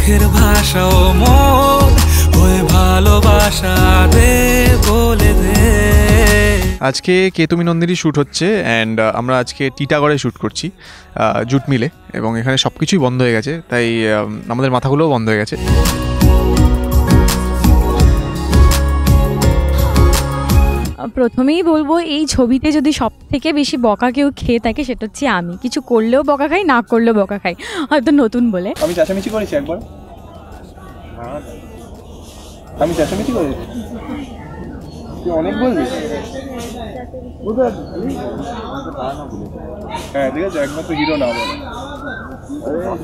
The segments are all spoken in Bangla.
চোখের ভাষা ও মন ওই ভালোবাসা দে বলে দে। আজকে কে তুমি নন্দিনী শ্যুট হচ্ছে অ্যান্ড আমরা আজকে টিটাগড়ে শ্যুট করছি জুট মিলে, এবং এখানে সব কিছুই বন্ধ হয়ে গেছে, তাই আমাদের মাথাগুলোও বন্ধ হয়ে গেছে। প্রথমেই বলবো, এই ছবিতে যদি সব থেকে বেশি বকা কেউ খেয়ে থাকে সেটা হচ্ছে আমি। কিছু করলেও বকা খাই, না করলেও বকা খাই, হয়তো নতুন বলে। আমি চেঁচামেচি করেছি একবার? আমি চেঁচামেচি করেছি? তুই অনেক বলবি? হ্যাঁ ঠিক আছে, একবার তো হিরো না বলে।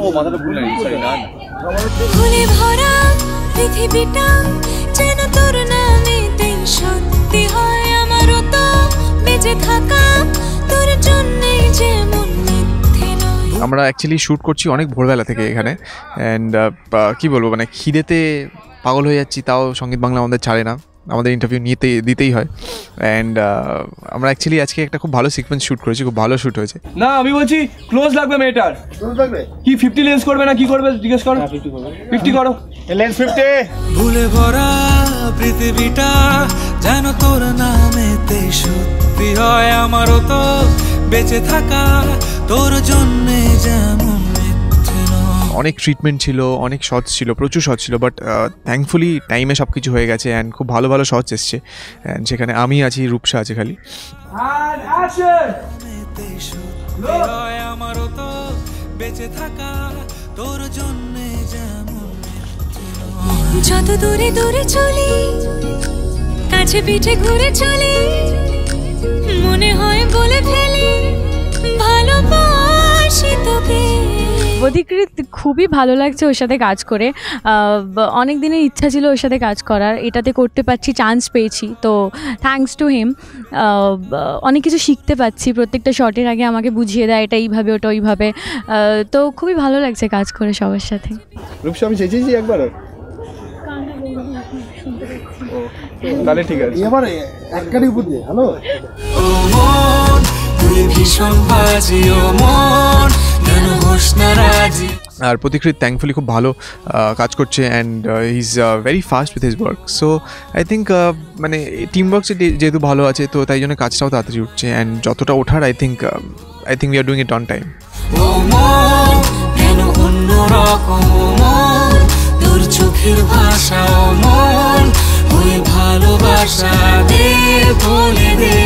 ও মাথাটা ভুল নাই, সরি না না। ভুলে ভরা পৃথিবীটা যেন তোর নামেতেই সত্যি হয়, আমারও তো বেঁচে থাকা তোর জন্যই যেমন মিথ্যে নয়। আমরা অ্যাকচুয়ালি শ্যুট করছি অনেক ভোরবেলা থেকে এখানে, অ্যান্ড কী বলবো, মানে খিদেতে পাগল হয়ে যাচ্ছি, তাও সঙ্গীত বাংলা আমাদের ছাড়ে না, আমাদের ইন্টারভিউ দিতেই হয়। অ্যান্ড আমরা অ্যাকচুয়ালি আজকে একটা খুব ভালো সিকোয়েন্স শ্যুট করেছি, খুব ভালো শ্যুট হয়েছে। না আমি বলছি ক্লোজ লাগবে মেয়েটার। ক্লোজ লাগবে কি 50 লেন্স করবে না কি করবে জিজ্ঞেস করো। 50 করবে, 50 করো, লেন্স 50। ভুলে ভরা পৃথিবীটা যেন তোর নামেতে সত্যি হয়, আমারও তো বেঁচে থাকা তোর জন্যে যেমন মিথ্যে নয়। অনেক ট্রিটমেন্ট ছিল, অনেক শটস ছিল, প্রচুর শট ছিল, বাট থ্যাঙ্কফুলি টাইমে সব কিছু হয়ে গেছে অ্যান্ড খুব ভালো ভালো শটস এসছে। অ্যান্ড সেখানে আমি আছি, রূপসা আছে খালি। আমারও তো বেঁচে থাকা তোর জন্যে যেমন যত দূরে দূরে চলি, কাছে পিঠে ঘুরে চলি, মনে হয় বলে ফেলি ভালোবাসি তোকে। অধিকৃত খুবই ভালো লাগছে ওর সাথে কাজ করে। অনেক দিনের ইচ্ছা ছিল ওর সাথে কাজ করার, এটাতে করতে পারছি, চান্স পেয়েছি, তো থ্যাঙ্কস টু হিম। অনেক কিছু শিখতে পাচ্ছি, প্রত্যেকটা শটের আগে আমাকে বুঝিয়ে দেয় এটা এইভাবে ওটা ওইভাবে, তো খুবই ভালো লাগছে কাজ করে সবার সাথে। রূপসা আমি চেয়েছি একবার, তাহলে ঠিক আছে। এবার একটারই উপর দিয়ে হ্যালো ও মন তুই ভীষণ বাজি ও মন কেন হোস না রাজি। আর প্রতিকৃত থ্যাঙ্কফুলি খুব ভালো কাজ করছে, and he is very fast with his work. So I think মানে টিম ওয়ার্ক যেহেতু ভালো আছে, তো তাই জন্য কাজটাও তাড়াতাড়ি উঠছে, অ্যান্ড যতটা ওঠার I think we are doing it on time. ও মন কেন অন্যরকম মন তোর চোখের ভাষা ও মন ওই ভালোবাসা দে বলে দে।